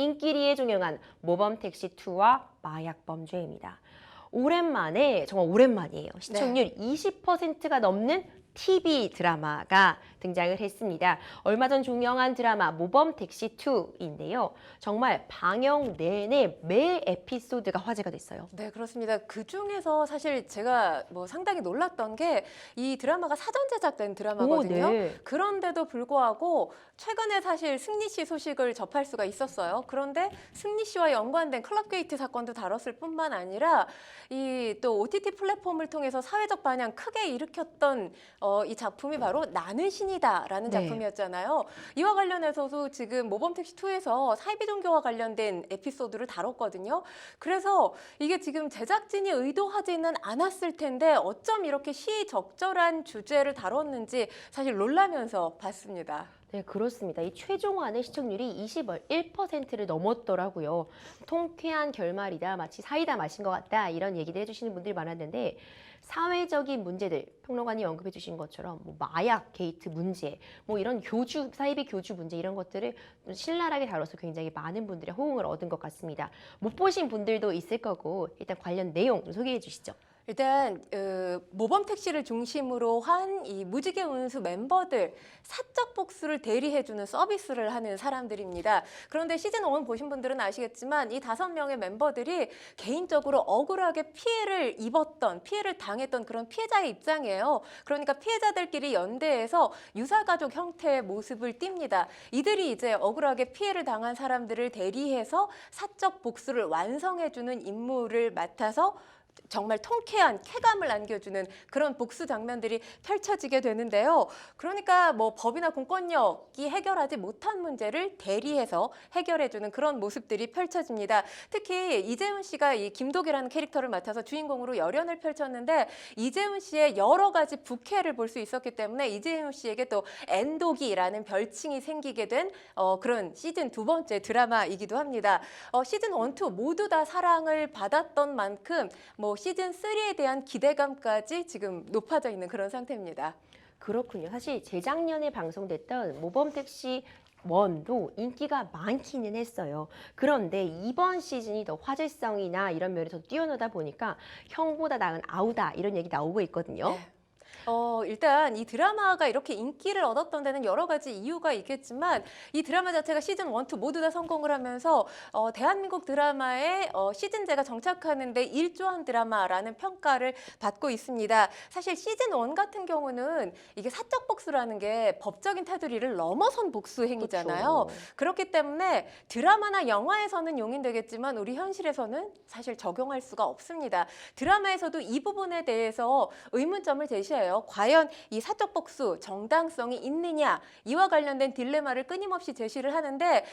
인기리에 종영한 모범택시2와 마약범죄입니다. 오랜만에, 정말 오랜만이에요. 시청률 20%가 넘는 TV 드라마가 등장을 했습니다. 얼마 전 종영한 드라마 모범택시2인데요. 정말 방영 내내 매 에피소드가 화제가 됐어요. 네, 그렇습니다. 그중에서 사실 제가 상당히 놀랐던 게 이 드라마가 사전 제작된 드라마거든요. 네. 그런데도 불구하고 최근에 사실 승리 씨 소식을 접할 수가 있었어요. 그런데 승리 씨와 연관된 클럽 게이트 사건도 다뤘을 뿐만 아니라 이 또 OTT 플랫폼을 통해서 사회적 반향 크게 일으켰던 이 작품이 바로 나는 신이다라는 네. 작품이었잖아요. 이와 관련해서도 지금 모범택시2에서 사이비 종교와 관련된 에피소드를 다뤘거든요. 그래서 이게 지금 제작진이 의도하지는 않았을 텐데 어쩜 이렇게 시적절한 주제를 다뤘는지 사실 놀라면서 봤습니다. 네, 그렇습니다. 이 최종화는 시청률이 21%를 넘었더라고요. 통쾌한 결말이다, 마치 사이다 마신 것 같다, 이런 얘기들 해주시는 분들이 많았는데, 사회적인 문제들, 평론가님 언급해 주신 것처럼 마약 게이트 문제, 이런 사이비 교주 문제, 이런 것들을 신랄하게 다뤄서 굉장히 많은 분들의 호응을 얻은 것 같습니다. 못 보신 분들도 있을 거고, 일단 관련 내용 소개해 주시죠. 일단 모범택시를 중심으로 한 이 무지개 운수 멤버들 사적 복수를 대리해주는 서비스를 하는 사람들입니다. 그런데 시즌 1 보신 분들은 아시겠지만 이 5명의 멤버들이 개인적으로 억울하게 피해를 당했던 그런 피해자의 입장이에요. 그러니까 피해자들끼리 연대해서 유사가족 형태의 모습을 띱니다. 이들이 이제 억울하게 피해를 당한 사람들을 대리해서 사적 복수를 완성해주는 임무를 맡아서 정말 통쾌한 쾌감을 안겨주는 그런 복수 장면들이 펼쳐지게 되는데요. 그러니까 법이나 공권력이 해결하지 못한 문제를 대리해서 해결해주는 그런 모습들이 펼쳐집니다. 특히 이재훈 씨가 이 김독이라는 캐릭터를 맡아서 주인공으로 열연을 펼쳤는데 이재훈 씨의 여러 가지 부캐를 볼 수 있었기 때문에 이재훈 씨에게 또 N독이라는 별칭이 생기게 된 그런 시즌 2번째 드라마이기도 합니다. 시즌 1, 2 모두 다 사랑을 받았던 만큼 시즌 3에 대한 기대감까지 지금 높아져 있는 그런 상태입니다. 그렇군요. 사실 재작년에 방송됐던 모범택시 1도 인기가 많기는 했어요. 그런데 이번 시즌이 더 화제성이나 이런 면에서 뛰어나다 보니까 형보다 나은 아우다, 이런 얘기 나오고 있거든요. 네. 일단 이 드라마가 이렇게 인기를 얻었던 데는 여러 가지 이유가 있겠지만 이 드라마 자체가 시즌 1, 2 모두 다 성공을 하면서 대한민국 드라마의 시즌제가 정착하는 데 일조한 드라마라는 평가를 받고 있습니다. 사실 시즌 1 같은 경우는 이게 사적 복수라는 게 법적인 테두리를 넘어선 복수 행위잖아요. 그렇죠. 그렇기 때문에 드라마나 영화에서는 용인되겠지만 우리 현실에서는 사실 적용할 수가 없습니다. 드라마에서도 이 부분에 대해서 의문점을 제시해요. 과연 이 사적 복수 정당성이 있느냐, 이와 관련된 딜레마를 끊임없이 제시를 하는데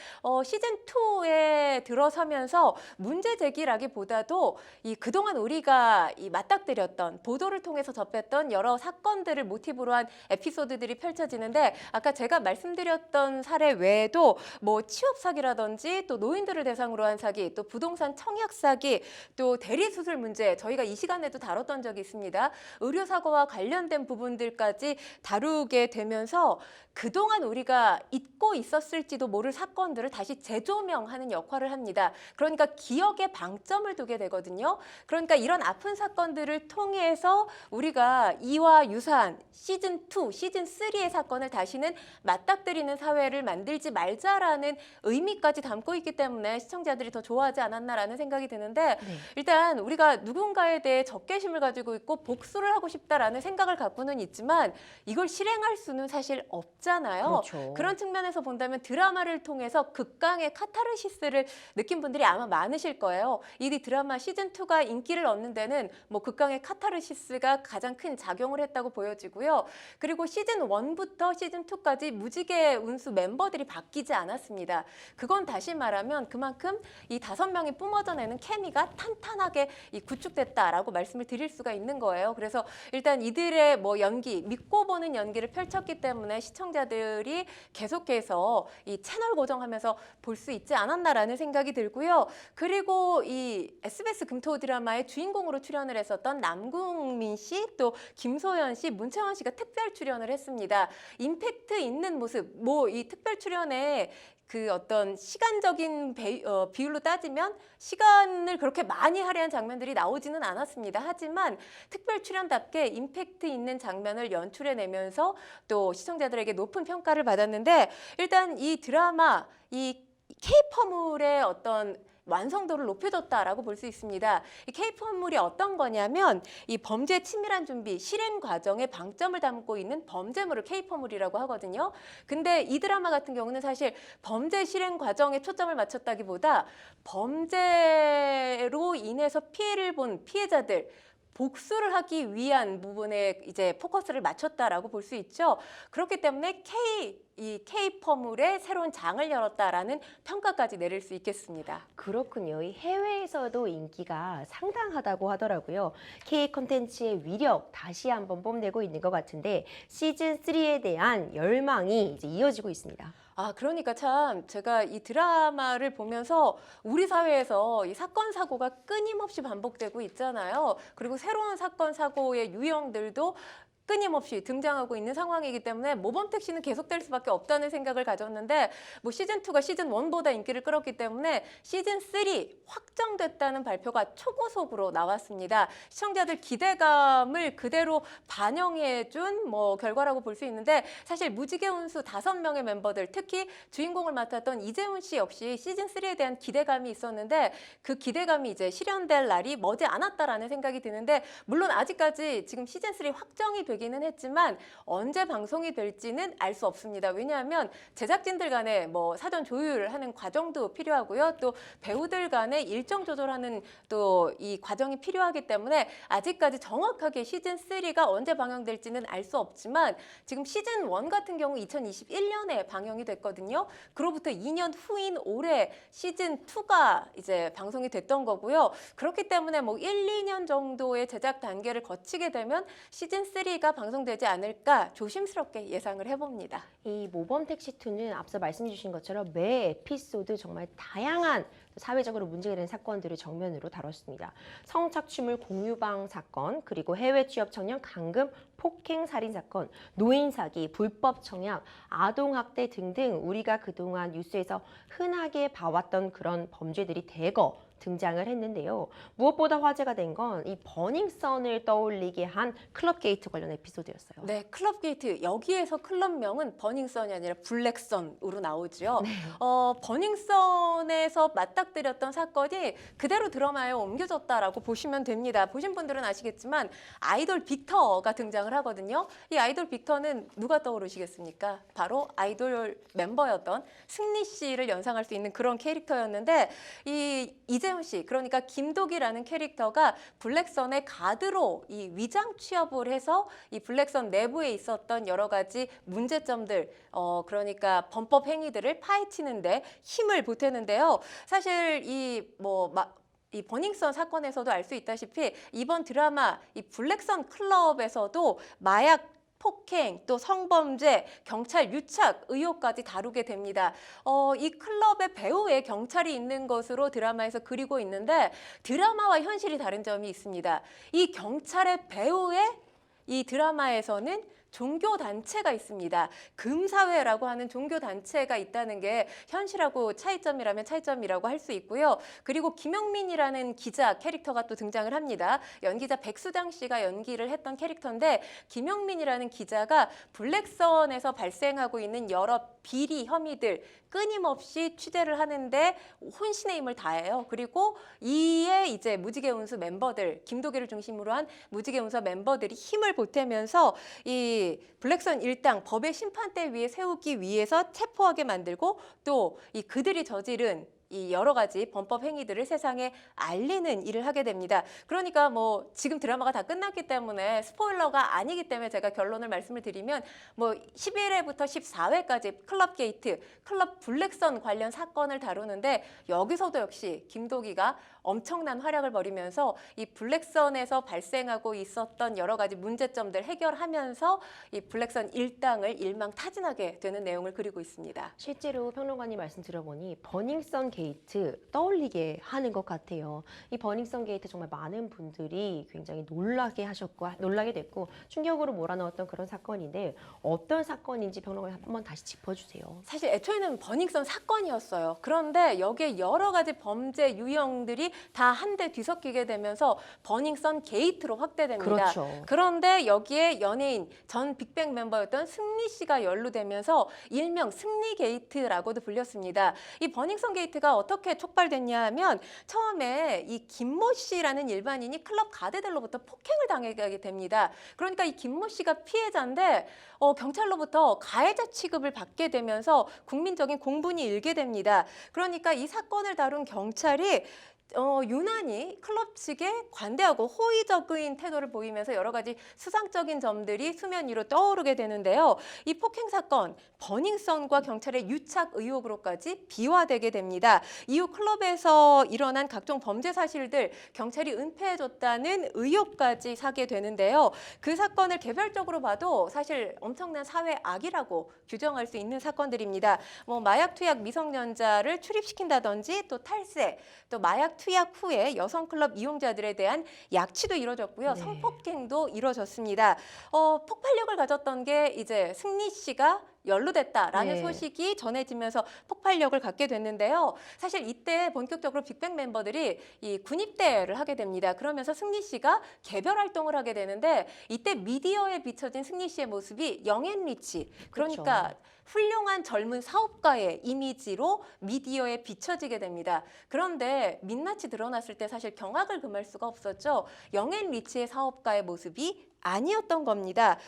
시즌 2에 들어서면서 문제 제기라기보다도 이 그동안 우리가 이 맞닥뜨렸던 보도를 통해서 접했던 여러 사건들을 모티브로 한 에피소드들이 펼쳐지는데 아까 제가 말씀드렸던 사례 외에도 취업 사기라든지 또 노인들을 대상으로 한 사기, 또 부동산 청약 사기, 또 대리 수술 문제, 저희가 이 시간에도 다뤘던 적이 있습니다. 의료 사고와 관련된 부분들까지 다루게 되면서 그동안 우리가 잊고 있었을지도 모를 사건들을 다시 재조명하는 역할을 합니다. 그러니까 기억에 방점을 두게 되거든요. 그러니까 이런 아픈 사건들을 통해서 우리가 이와 유사한 시즌 2, 시즌 3의 사건을 다시는 맞닥뜨리는 사회를 만들지 말자라는 의미까지 담고 있기 때문에 시청자들이 더 좋아하지 않았나라는 생각이 드는데 일단 우리가 누군가에 대해 적개심을 가지고 있고 복수를 하고 싶다라는 생각을 갖고는 있지만 이걸 실행할 수는 사실 없잖아요. 그렇죠. 그런 측면에서 본다면 드라마를 통해서 극강의 카타르시스를 느낀 분들이 아마 많으실 거예요. 이 드라마 시즌2가 인기를 얻는 데는 극강의 카타르시스가 가장 큰 작용을 했다고 보여지고요. 그리고 시즌1부터 시즌2까지 무지개 운수 멤버들이 바뀌지 않았습니다. 그건 다시 말하면 그만큼 이 5명이 뿜어져내는 케미가 탄탄하게 구축됐다라고 말씀을 드릴 수가 있는 거예요. 그래서 일단 이들의 연기, 믿고 보는 연기를 펼쳤기 때문에 시청자들이 계속해서 이 채널 고정하면서 볼 수 있지 않았나라는 생각이 들고요. 그리고 이 SBS 금토 드라마의 주인공으로 출연을 했었던 남궁민 씨, 또 김소연 씨, 문채원 씨가 특별 출연을 했습니다. 임팩트 있는 모습, 이 특별 출연에 그 어떤 시간적인 비율로 따지면 시간을 그렇게 많이 할애한 장면들이 나오지는 않았습니다. 하지만 특별 출연답게 임팩트 있는 장면을 연출해내면서 또 시청자들에게 높은 평가를 받았는데 일단 이 드라마, 이 K-팝물의 어떤 완성도를 높여줬다라고 볼 수 있습니다. 이 K-팝물이 어떤 거냐면 이 범죄 친밀한 준비, 실행 과정에 방점을 담고 있는 범죄물을 K-팝물이라고 하거든요. 근데 이 드라마 같은 경우는 사실 범죄 실행 과정에 초점을 맞췄다기보다 범죄로 인해서 피해를 본 피해자들 복수를 하기 위한 부분에 이제 포커스를 맞췄다라고 볼 수 있죠. 그렇기 때문에 이 K-팝물의 새로운 장을 열었다라는 평가까지 내릴 수 있겠습니다. 그렇군요. 이 해외에서도 인기가 상당하다고 하더라고요. K 콘텐츠의 위력 다시 한번 뽐내고 있는 것 같은데 시즌 3에 대한 열망이 이제 이어지고 있습니다. 그러니까 참 제가 이 드라마를 보면서 우리 사회에서 이 사건 사고가 끊임없이 반복되고 있잖아요. 그리고 새로운 사건 사고의 유형들도 끊임없이 등장하고 있는 상황이기 때문에 모범 택시는 계속될 수밖에 없다는 생각을 가졌는데 뭐 시즌2가 시즌1보다 인기를 끌었기 때문에 시즌3 확정됐다는 발표가 초고속으로 나왔습니다. 시청자들 기대감을 그대로 반영해준 뭐 결과라고 볼 수 있는데 사실 무지개 운수 5명의 멤버들 특히 주인공을 맡았던 이재훈 씨 역시 시즌3에 대한 기대감이 있었는데 그 기대감이 이제 실현될 날이 머지 않았다라는 생각이 드는데 물론 아직까지 지금 시즌3 확정이 되기는 했지만 언제 방송이 될지는 알 수 없습니다. 왜냐하면 제작진들 간에 뭐 사전 조율하는 과정도 필요하고요. 또 배우들 간의 일정 조절하는 또 이 과정이 필요하기 때문에 아직까지 정확하게 시즌3가 언제 방영될지는 알 수 없지만 지금 시즌1 같은 경우 2021년에 방영이 됐거든요. 그로부터 2년 후인 올해 시즌2가 이제 방송이 됐던 거고요. 그렇기 때문에 뭐 1, 2년 정도의 제작 단계를 거치게 되면 시즌3가 방송되지 않을까 조심스럽게 예상을 해봅니다. 이 모범 택시2는 앞서 말씀 주신 것처럼 매 에피소드 정말 다양한 사회적으로 문제가 되는 사건들을 정면으로 다뤘습니다. 성착취물 공유방 사건, 그리고 해외 취업 청년 강금 폭행 살인 사건, 노인 사기, 불법 청약, 아동 학대 등등 우리가 그동안 뉴스에서 흔하게 봐왔던 그런 범죄들이 대거 등장을 했는데요. 무엇보다 화제가 된 건 이 버닝썬을 떠올리게 한 클럽 게이트 관련 에피소드였어요. 네, 클럽 게이트. 여기에서 클럽명은 버닝썬이 아니라 블랙썬으로 나오죠. 네. 버닝썬에서 맞닥뜨렸던 사건이 그대로 드라마에 옮겨졌다라고 보시면 됩니다. 보신 분들은 아시겠지만 아이돌 빅터가 등장을 하거든요. 이 아이돌 빅터는 누가 떠오르시겠습니까? 바로 아이돌 멤버였던 승리 씨를 연상할 수 있는 그런 캐릭터였는데 이재훈 씨, 그러니까 김도기라는 캐릭터가 블랙썬의 가드로 이 위장 취업을 해서 이 블랙썬 내부에 있었던 여러 가지 문제점들, 그러니까 범법 행위들을 파헤치는데 힘을 보태는데요. 사실 이 버닝썬 사건에서도 알 수 있다시피 이번 드라마 이 블랙썬 클럽에서도 마약 폭행, 또 성범죄, 경찰 유착 의혹까지 다루게 됩니다. 이 클럽의 배우에 경찰이 있는 것으로 드라마에서 그리고 있는데 드라마와 현실이 다른 점이 있습니다. 이 경찰의 배우에 이 드라마에서는 종교단체가 있습니다. 금사회라고 하는 종교단체가 있다는 게 현실하고 차이점이라면 차이점이라고 할 수 있고요. 그리고 김영민이라는 기자 캐릭터가 또 등장을 합니다. 연기자 백수장 씨가 연기를 했던 캐릭터인데 김영민이라는 기자가 블랙썬에서 발생하고 있는 여러 비리 혐의들 끊임없이 취재를 하는데 혼신의 힘을 다해요. 그리고 이에 이제 무지개 운수 멤버들, 김도기를 중심으로 한 무지개 운수 멤버들이 힘을 보태면서 이 블랙썬 일당 법의 심판대 위에 세우기 위해서 체포하게 만들고 또 이 그들이 저지른 이 여러 가지 범법 행위들을 세상에 알리는 일을 하게 됩니다. 그러니까 뭐 지금 드라마가 다 끝났기 때문에 스포일러가 아니기 때문에 제가 결론을 말씀을 드리면 뭐 11회부터 14회까지 클럽 게이트, 클럽 블랙썬 관련 사건을 다루는데 여기서도 역시 김도기가 엄청난 활약을 벌이면서 이 블랙썬에서 발생하고 있었던 여러 가지 문제점들 해결하면서 이 블랙썬 일당을 일망타진하게 되는 내용을 그리고 있습니다. 실제로 평론가님 말씀 들어보니 버닝썬 게이트 떠올리게 하는 것 같아요. 이 버닝썬 게이트 정말 많은 분들이 굉장히 놀라게 됐고 충격으로 몰아넣었던 그런 사건인데 어떤 사건인지 평론가님 한번 다시 짚어주세요. 사실 애초에는 버닝썬 사건이었어요. 그런데 여기에 여러 가지 범죄 유형들이 다 한데 뒤섞이게 되면서 버닝썬 게이트로 확대됩니다. 그렇죠. 그런데 여기에 연예인 전 빅뱅 멤버였던 승리 씨가 연루되면서 일명 승리 게이트라고도 불렸습니다. 이 버닝썬 게이트가 어떻게 촉발됐냐 하면 처음에 이 김모 씨라는 일반인이 클럽 가드들로부터 폭행을 당하게 됩니다. 그러니까 이 김모 씨가 피해자인데 경찰로부터 가해자 취급을 받게 되면서 국민적인 공분이 일게 됩니다. 그러니까 이 사건을 다룬 경찰이 유난히 클럽 측에 관대하고 호의적인 태도를 보이면서 여러 가지 수상적인 점들이 수면 위로 떠오르게 되는데요. 이 폭행 사건, 버닝썬과 경찰의 유착 의혹으로까지 비화되게 됩니다. 이후 클럽에서 일어난 각종 범죄 사실들, 경찰이 은폐해줬다는 의혹까지 사게 되는데요. 그 사건을 개별적으로 봐도 사실 엄청난 사회 악이라고 규정할 수 있는 사건들입니다. 뭐 마약 투약 미성년자를 출입시킨다든지 또 탈세, 또 마약 투약 후에 여성 클럽 이용자들에 대한 약취도 이뤄졌고요. 네. 성폭행도 이뤄졌습니다. 폭발력을 가졌던 게 이제 승리 씨가 연루됐다라는 네. 소식이 전해지면서 폭발력을 갖게 됐는데요. 사실 이때 본격적으로 빅뱅 멤버들이 이 군입대를 하게 됩니다. 그러면서 승리 씨가 개별 활동을 하게 되는데 이때 미디어에 비춰진 승리 씨의 모습이 영앤리치, 그러니까 훌륭한 젊은 사업가의 이미지로 미디어에 비춰지게 됩니다. 그런데 민낯이 드러났을 때 사실 경악을 금할 수가 없었죠. 영앤리치의 사업가의 모습이 아니었던 겁니다.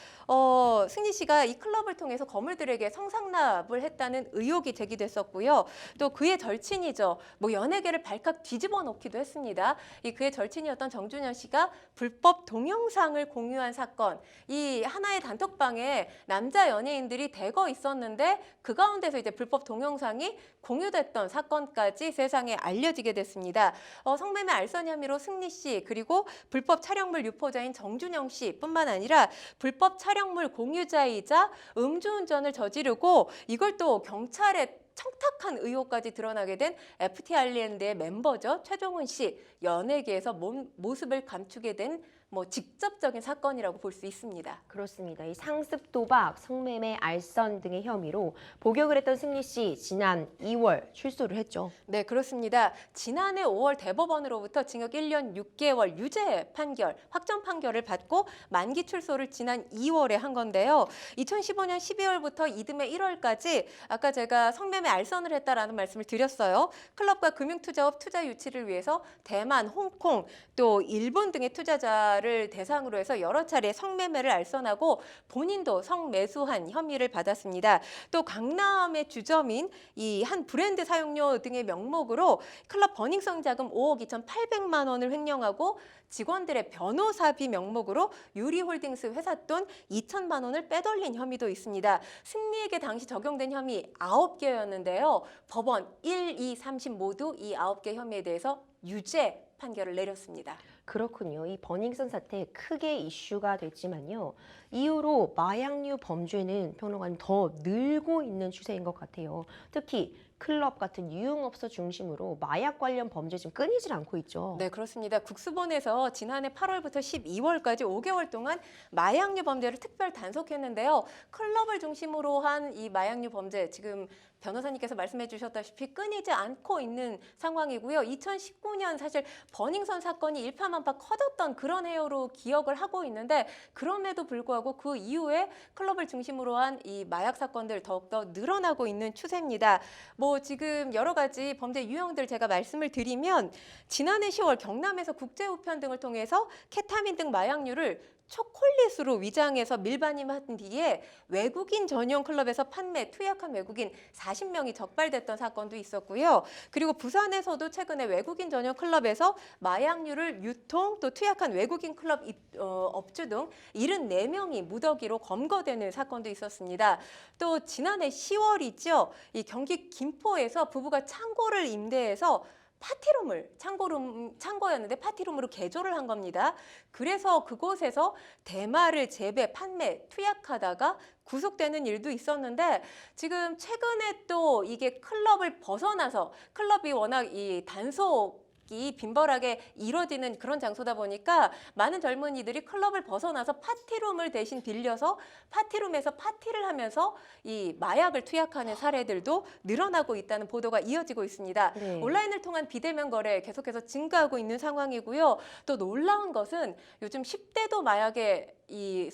승리 씨가 이 클럽을 통해서 거물들에게 성상납을 했다는 의혹이 제기됐었고요. 또 그의 절친이죠. 뭐 연예계를 발칵 뒤집어 놓기도 했습니다. 이 그의 절친이었던 정준현 씨가 불법 동영상을 공유한 사건. 이 하나의 단톡방에 남자 연예인들이 대거 있었는데 그 가운데서 이제 불법 동영상이 공유됐던 사건까지 세상에 알려지게 됐습니다. 성매매 알선 혐의로 승리 씨 그리고 불법 촬영물 유포자인 정준영 씨 뿐만 아니라 불법 촬영물 공유자이자 음주운전을 저지르고 이걸 또 경찰에 청탁한 의혹까지 드러나게 된 FT 아일랜드의 멤버죠. 최종훈 씨, 연예계에서 모습을 감추게 된 직접적인 사건이라고 볼 수 있습니다. 그렇습니다. 이 상습 도박, 성매매, 알선 등의 혐의로 복역을 했던 승리 씨 지난 2월 출소를 했죠. 네, 그렇습니다. 지난해 5월 대법원으로부터 징역 1년 6개월 유죄 판결, 확정 판결을 받고 만기 출소를 지난 2월에 한 건데요. 2015년 12월부터 이듬해 1월까지 아까 제가 성매매 알선을 했다라는 말씀을 드렸어요. 클럽과 금융투자업 투자 유치를 위해서 대만, 홍콩, 또 일본 등의 투자자를 대상으로 해서 여러 차례 성매매를 알선하고 본인도 성매수한 혐의를 받았습니다. 또 강남의 주점인 이 한 브랜드 사용료 등의 명목으로 클럽 버닝썬 자금 5억 2,800만 원을 횡령하고 직원들의 변호사비 명목으로 유리홀딩스 회사 돈 2천만 원을 빼돌린 혐의도 있습니다. 승리에게 당시 적용된 혐의 9개였는데요. 법원 1, 2, 3심 모두 이 9개 혐의에 대해서 유죄 판결을 내렸습니다. 그렇군요. 이 버닝썬 사태 크게 이슈가 됐지만요. 이후로 마약류 범죄는 평론가님 더 늘고 있는 추세인 것 같아요. 특히 클럽 같은 유흥업소 중심으로 마약 관련 범죄 좀 끊이질 않고 있죠. 네, 그렇습니다. 국수본에서 지난해 8월부터 12월까지 5개월 동안 마약류 범죄를 특별 단속했는데요. 클럽을 중심으로 한 이 마약류 범죄 지금 변호사님께서 말씀해 주셨다시피 끊이지 않고 있는 상황이고요. 2019년 사실 버닝썬 사건이 일파만파 커졌던 그런 해요로 기억을 하고 있는데 그럼에도 불구하고 그 이후에 클럽을 중심으로 한 이 마약 사건들 더욱더 늘어나고 있는 추세입니다. 지금 여러 가지 범죄 유형들 제가 말씀을 드리면 지난해 10월 경남에서 국제우편 등을 통해서 케타민 등 마약류를 초콜릿으로 위장해서 밀반입한 뒤에 외국인 전용 클럽에서 판매, 투약한 외국인 40명이 적발됐던 사건도 있었고요. 그리고 부산에서도 최근에 외국인 전용 클럽에서 마약류를 유통, 또 투약한 외국인 클럽 업주 등 74명이 무더기로 검거되는 사건도 있었습니다. 또 지난해 10월이죠. 이 경기 김포에서 부부가 창고를 임대해서 파티룸을 창고였는데 파티룸으로 개조를 한 겁니다. 그래서 그곳에서 대마를 재배, 판매, 투약하다가 구속되는 일도 있었는데 지금 최근에 또 이게 클럽을 벗어나서 클럽이 워낙 이 단속이 빈번하게 이루어지는 그런 장소다 보니까 많은 젊은이들이 클럽을 벗어나서 파티룸을 대신 빌려서 파티룸에서 파티를 하면서 이 마약을 투약하는 사례들도 늘어나고 있다는 보도가 이어지고 있습니다. 네. 온라인을 통한 비대면 거래 계속해서 증가하고 있는 상황이고요. 또 놀라운 것은 요즘 10대도 마약에 이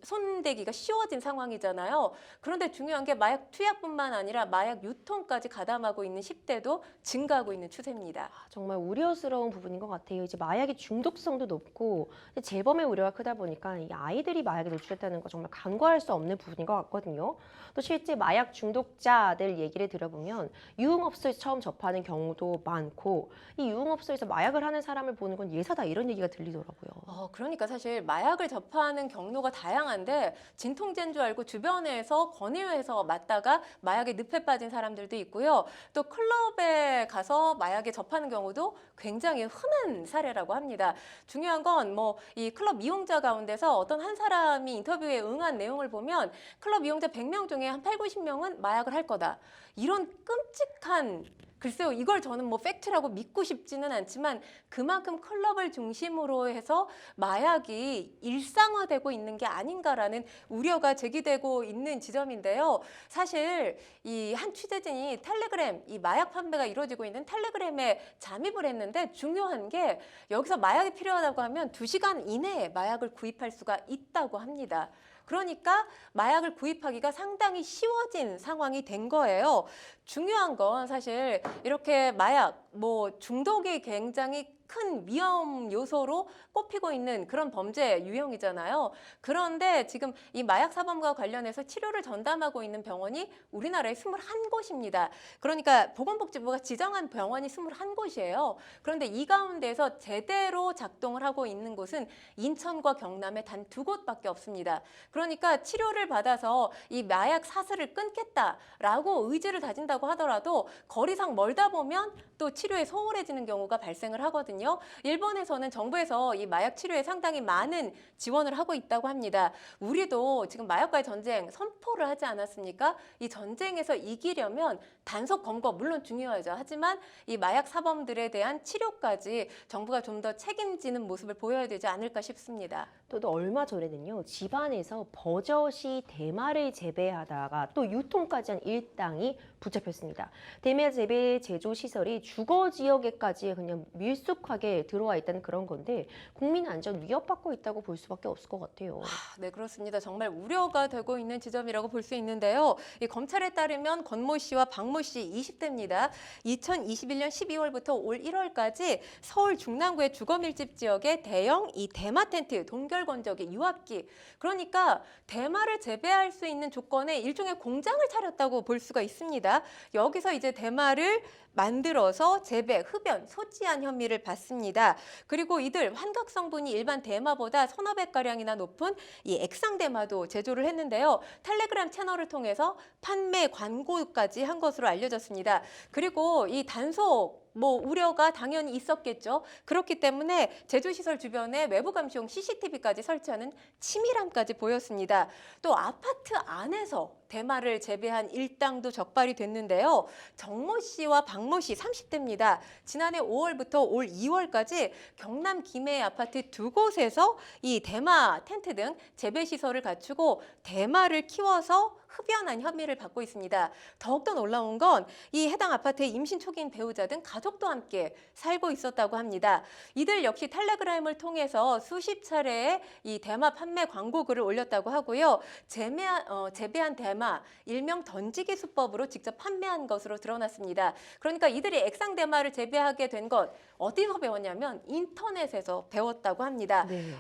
손대기가 쉬워진 상황이잖아요. 그런데 중요한 게 마약 투약뿐만 아니라 마약 유통까지 가담하고 있는 10대도 증가하고 있는 추세입니다. 정말 우려스러운 부분인 것 같아요. 이제 마약의 중독성도 높고 재범의 우려가 크다 보니까 이 아이들이 마약에 노출됐다는 거 정말 간과할 수 없는 부분인 것 같거든요. 또 실제 마약 중독자들 얘기를 들어보면 유흥업소에서 처음 접하는 경우도 많고 이 유흥업소에서 마약을 하는 사람을 보는 건 예사다 이런 얘기가 들리더라고요. 그러니까 사실 마약을 접하는 경로가 다양한데 진통제인 줄 알고 주변에서 권유해서 맞다가 마약에 늪에 빠진 사람들도 있고요. 또 클럽에 가서 마약에 접하는 경우도 굉장히 흔한 사례라고 합니다. 중요한 건 뭐 이 클럽 이용자 가운데서 어떤 한 사람이 인터뷰에 응한 내용을 보면 클럽 이용자 100명 중에 한 8, 90명은 마약을 할 거다. 이런 끔찍한 글쎄요, 이걸 저는 뭐 팩트라고 믿고 싶지는 않지만 그만큼 클럽을 중심으로 해서 마약이 일상화되고 있는 게 아닌가라는 우려가 제기되고 있는 지점인데요. 사실 이 한 취재진이 텔레그램, 이 마약 판매가 이루어지고 있는 텔레그램에 잠입을 했는데 중요한 게 여기서 마약이 필요하다고 하면 2시간 이내에 마약을 구입할 수가 있다고 합니다. 그러니까 마약을 구입하기가 상당히 쉬워진 상황이 된 거예요. 중요한 건 사실 이렇게 마약, 뭐 중독이 굉장히 큰 위험 요소로 꼽히고 있는 그런 범죄 유형이잖아요. 그런데 지금 이 마약 사범과 관련해서 치료를 전담하고 있는 병원이 우리나라에 21곳입니다. 그러니까 보건복지부가 지정한 병원이 21곳이에요. 그런데 이 가운데서 제대로 작동을 하고 있는 곳은 인천과 경남에 단 2곳밖에 없습니다. 그러니까 치료를 받아서 이 마약 사슬을 끊겠다라고 의지를 다진다고 하더라도 거리상 멀다 보면 또 치료에 소홀해지는 경우가 발생을 하거든요. 일본에서는 정부에서 이 마약 치료에 상당히 많은 지원을 하고 있다고 합니다. 우리도 지금 마약과의 전쟁 선포를 하지 않았습니까? 이 전쟁에서 이기려면 단속 검거 물론 중요하죠. 하지만 이 마약 사범들에 대한 치료까지 정부가 좀 더 책임지는 모습을 보여야 되지 않을까 싶습니다. 또 얼마 전에는요, 집안에서 버젓이 대마를 재배하다가 또 유통까지 한 일당이 붙잡혔습니다. 대마 재배 제조 시설이 주거 지역에까지 그냥 밀숙하게 들어와 있다는 그런 건데 국민 안전 위협받고 있다고 볼 수밖에 없을 것 같아요. 네, 그렇습니다. 정말 우려가 되고 있는 지점이라고 볼 수 있는데요. 이 검찰에 따르면 권모 씨와 박모 씨 20대입니다. 2021년 12월부터 올 1월까지 서울 중랑구의 주거밀집 지역에 대형 이 대마 텐트 동결 건조기 유압기, 그러니까 대마를 재배할 수 있는 조건에 일종의 공장을 차렸다고 볼 수가 있습니다. 여기서 이제 대마를 만들어서 재배, 흡연, 소지한 혐의를 받습니다. 그리고 이들 환각 성분이 일반 대마보다 서너 배가량이나 높은 이 액상 대마도 제조를 했는데요. 텔레그램 채널을 통해서 판매 광고까지 한 것으로 알려졌습니다. 그리고 이 단속 우려가 당연히 있었겠죠. 그렇기 때문에 제조시설 주변에 외부 감시용 CCTV까지 설치하는 치밀함까지 보였습니다. 또 아파트 안에서 대마를 재배한 일당도 적발이 됐는데요. 정모 씨와 박모 씨 30대입니다. 지난해 5월부터 올 2월까지 경남 김해 아파트 2곳에서 이 대마 텐트 등 재배시설을 갖추고 대마를 키워서 흡연한 혐의를 받고 있습니다. 더욱더 놀라운 건 이 해당 아파트의 임신 초기인 배우자 등 가족도 함께 살고 있었다고 합니다. 이들 역시 텔레그램을 통해서 수십 차례의 이 대마 판매 광고 글을 올렸다고 하고요. 재배한 대마, 일명 던지기 수법으로 직접 판매한 것으로 드러났습니다. 그러니까 이들이 액상 대마를 재배하게 된 것 어디서 배웠냐면 인터넷에서 배웠다고 합니다. 네.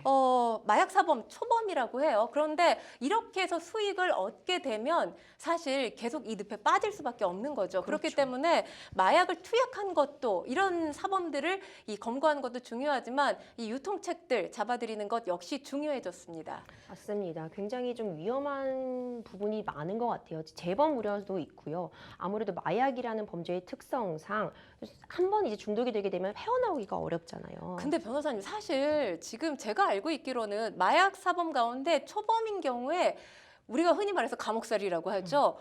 마약 사범 초범이라고 해요. 그런데 이렇게 해서 수익을 얻게 되면 되면 사실 계속 이 늪에 빠질 수밖에 없는 거죠. 그렇기 그렇죠. 때문에 마약을 투약한 것도 이런 사범들을 이 검거하는 것도 중요하지만 이 유통책들 잡아들이는 것 역시 중요해졌습니다. 맞습니다. 굉장히 좀 위험한 부분이 많은 것 같아요. 재범 우려도 있고요. 아무래도 마약이라는 범죄의 특성상 한 번 이제 중독이 되게 되면 헤어나오기가 어렵잖아요. 근데 변호사님 사실 지금 제가 알고 있기로는 마약 사범 가운데 초범인 경우에 우리가 흔히 말해서 감옥살이라고 하죠.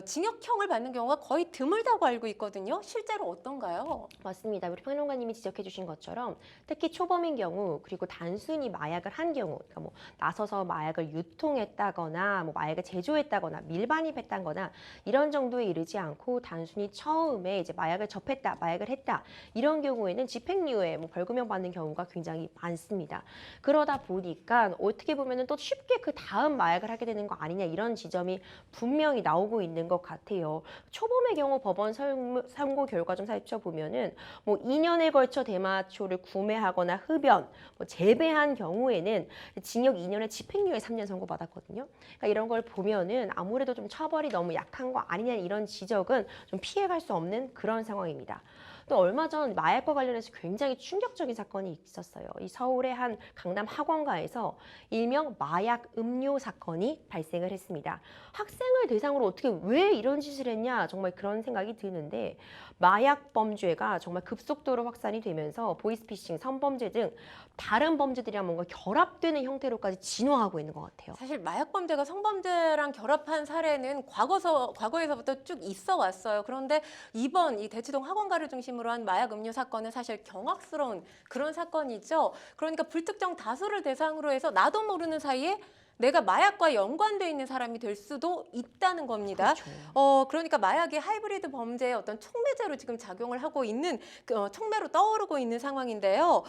징역형을 받는 경우가 거의 드물다고 알고 있거든요. 실제로 어떤가요? 맞습니다. 우리 평론가님이 지적해 주신 것처럼 특히 초범인 경우 그리고 단순히 마약을 한 경우 그러니까 뭐 나서서 마약을 유통했다거나 뭐 마약을 제조했다거나 밀반입했다거나 이런 정도에 이르지 않고 단순히 처음에 이제 마약을 접했다, 마약을 했다 이런 경우에는 집행유예, 뭐 벌금형 받는 경우가 굉장히 많습니다. 그러다 보니까 어떻게 보면은 또 쉽게 그 다음 마약을 하게 되는 거 아니냐 이런 지점이 분명히 나오고 있는 것 같아요. 초범의 경우 법원 선고 결과 좀 살펴보면은 뭐 2년에 걸쳐 대마초를 구매하거나 흡연, 뭐 재배한 경우에는 징역 2년에 집행유예 3년 선고받았거든요. 그러니까 이런 걸 보면은 아무래도 좀 처벌이 너무 약한 거 아니냐 이런 지적은 좀 피해갈 수 없는 그런 상황입니다. 또 얼마 전 마약과 관련해서 굉장히 충격적인 사건이 있었어요. 이 서울의 한 강남 학원가에서 일명 마약 음료 사건이 발생을 했습니다. 학생을 대상으로 어떻게 왜 이런 짓을 했냐 정말 그런 생각이 드는데 마약 범죄가 정말 급속도로 확산이 되면서 보이스피싱, 성범죄 등 다른 범죄들이랑 뭔가 결합되는 형태로까지 진화하고 있는 것 같아요. 사실 마약 범죄가 성범죄랑 결합한 사례는 과거에서부터 쭉 있어 왔어요. 그런데 이번 이 대치동 학원가를 중심으로 한 마약 음료 사건은 사실 경악스러운 그런 사건이죠. 그러니까 불특정 다수를 대상으로 해서 나도 모르는 사이에 내가 마약과 연관돼 있는 사람이 될 수도 있다는 겁니다. 그러니까 마약이 하이브리드 범죄의 어떤 촉매제로 지금 작용을 하고 있는 촉매로 떠오르고 있는 상황인데요.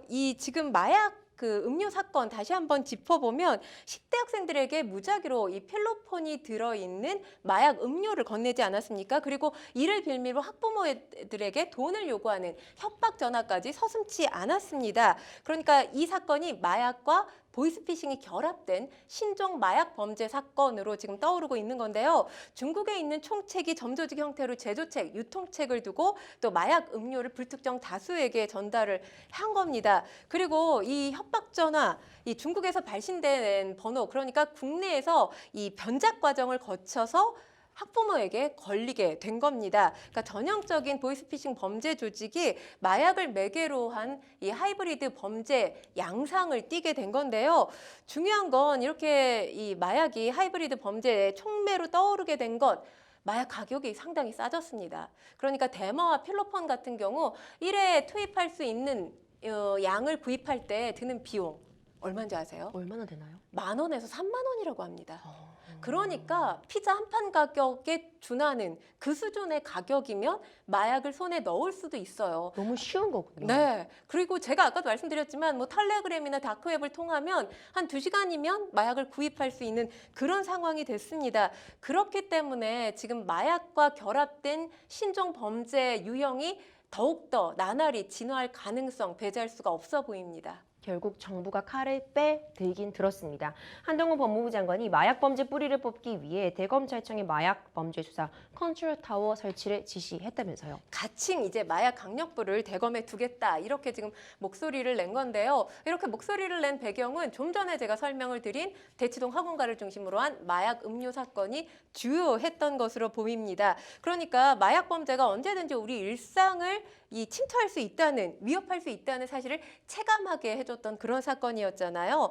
이 지금 마약 그 음료 사건 다시 한번 짚어보면 10대 학생들에게 무작위로 이 필로폰이 들어있는 마약 음료를 건네지 않았습니까? 그리고 이를 빌미로 학부모들에게 돈을 요구하는 협박 전화까지 서슴지 않았습니다. 그러니까 이 사건이 마약과 보이스피싱이 결합된 신종 마약 범죄 사건으로 지금 떠오르고 있는 건데요. 중국에 있는 총책이 점조직 형태로 제조책, 유통책을 두고 또 마약 음료를 불특정 다수에게 전달을 한 겁니다. 그리고 이 협박 전화, 이 중국에서 발신된 번호, 그러니까 국내에서 이 변작 과정을 거쳐서 학부모에게 걸리게 된 겁니다. 그러니까 전형적인 보이스피싱 범죄 조직이 마약을 매개로 한 이 하이브리드 범죄 양상을 띠게 된 건데요. 중요한 건 이렇게 이 마약이 하이브리드 범죄의 촉매로 떠오르게 된 것, 마약 가격이 상당히 싸졌습니다. 그러니까 대마와 필로폰 같은 경우 1회에 투입할 수 있는 양을 구입할 때 드는 비용 얼마인지 아세요? 얼마나 되나요? 10,000원에서 30,000원이라고 합니다. 그러니까 피자 한 판 가격에 준하는 그 수준의 가격이면 마약을 손에 넣을 수도 있어요. 너무 쉬운 거군요. 네. 그리고 제가 아까도 말씀드렸지만 뭐 텔레그램이나 다크웹을 통하면 한 2시간이면 마약을 구입할 수 있는 그런 상황이 됐습니다. 그렇기 때문에 지금 마약과 결합된 신종 범죄 유형이 더욱더 나날이 진화할 가능성 배제할 수가 없어 보입니다. 결국 정부가 칼을 빼들긴 들었습니다. 한동훈 법무부 장관이 마약 범죄 뿌리를 뽑기 위해 대검찰청의 마약 범죄 수사 컨트롤 타워 설치를 지시했다면서요. 가칭 이제 마약 강력부를 대검에 두겠다 이렇게 지금 목소리를 낸 건데요. 이렇게 목소리를 낸 배경은 좀 전에 제가 설명을 드린 대치동 학원가를 중심으로 한 마약 음료 사건이 주요했던 것으로 보입니다. 그러니까 마약 범죄가 언제든지 우리 일상을 침투할 수 있다는, 위협할 수 있다는 사실을 체감하게 해줬던 그런 사건이었잖아요.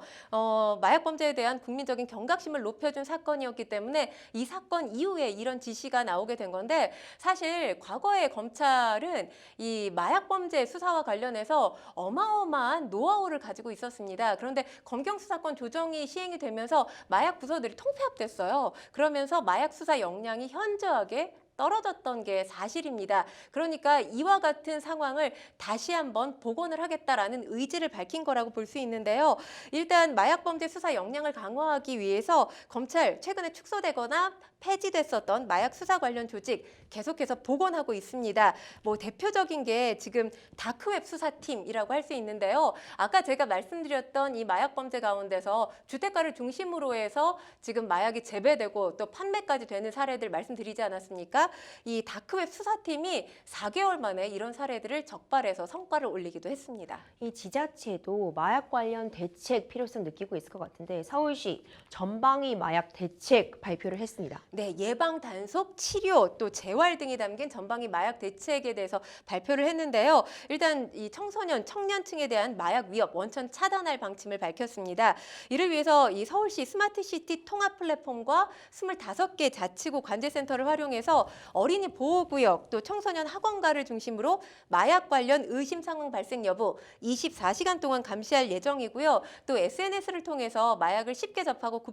마약 범죄에 대한 국민적인 경각심을 높여준 사건이었기 때문에 이 사건 이후에 이런 지시가 나오게 된 건데, 사실 과거에 검찰은 이 마약 범죄 수사와 관련해서 어마어마한 노하우를 가지고 있었습니다. 그런데 검경수사권 조정이 시행이 되면서 마약 부서들이 통폐합됐어요. 그러면서 마약 수사 역량이 현저하게 떨어졌던 게 사실입니다. 그러니까 이와 같은 상황을 다시 한번 복원을 하겠다라는 의지를 밝힌 거라고 볼 수 있는데요. 일단 마약범죄 수사 역량을 강화하기 위해서 검찰 최근에 축소되거나 폐지됐었던 마약 수사 관련 조직 계속해서 복원하고 있습니다. 뭐 대표적인 게 지금 다크웹 수사팀이라고 할 수 있는데요. 아까 제가 말씀드렸던 이 마약 범죄 가운데서 주택가를 중심으로 해서 지금 마약이 재배되고 또 판매까지 되는 사례들 말씀드리지 않았습니까? 이 다크웹 수사팀이 4개월 만에 이런 사례들을 적발해서 성과를 올리기도 했습니다. 이 지자체도 마약 관련 대책 필요성 느끼고 있을 것 같은데 서울시 전방위 마약 대책 발표를 했습니다. 네, 예방, 단속, 치료, 또 재활 등이 담긴 전방위 마약 대책에 대해서 발표를 했는데요. 일단 이 청소년, 청년층에 대한 마약 위협 원천 차단할 방침을 밝혔습니다. 이를 위해서 이 서울시 스마트시티 통합 플랫폼과 25개 자치구 관제센터를 활용해서 어린이 보호구역, 또 청소년 학원가를 중심으로 마약 관련 의심 상황 발생 여부 24시간 동안 감시할 예정이고요. 또 SNS를 통해서 마약을 쉽게 접하고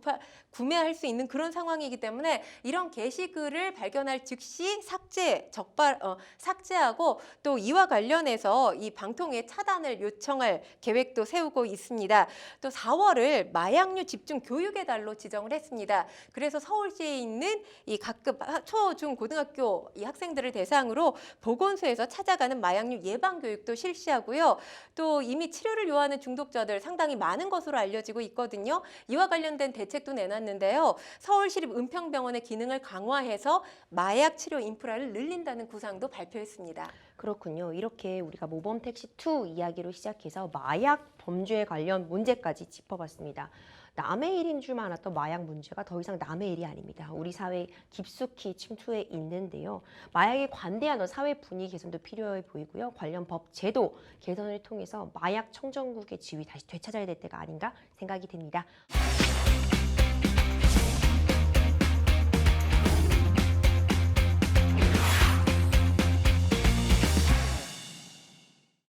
구매할 수 있는 그런 상황이기 때문에 이런 게시글을 발견할 즉시 삭제하고 또 이와 관련해서 이 방통의 차단을 요청할 계획도 세우고 있습니다. 또 4월을 마약류 집중 교육의 달로 지정을 했습니다. 그래서 서울시에 있는 이 각급 초, 중, 고등학교 이 학생들을 대상으로 보건소에서 찾아가는 마약류 예방 교육도 실시하고요. 또 이미 치료를 요하는 중독자들 상당히 많은 것으로 알려지고 있거든요. 이와 관련된 대책도 내놨는데요. 서울시립 은평병원의 기능을 강화해서 마약 치료 인프라를 늘린다는 구상도 발표했습니다. 그렇군요. 이렇게 우리가 모범택시2 이야기로 시작해서 마약 범죄에 관련 문제까지 짚어봤습니다. 남의 일인 줄 알았던 마약 문제가 더 이상 남의 일이 아닙니다. 우리 사회에 깊숙이 침투해 있는데요. 마약에 관대한 사회 분위기 개선도 필요해 보이고요. 관련 법 제도 개선을 통해서 마약 청정국의 지위 다시 되찾아야 될 때가 아닌가 생각이 듭니다.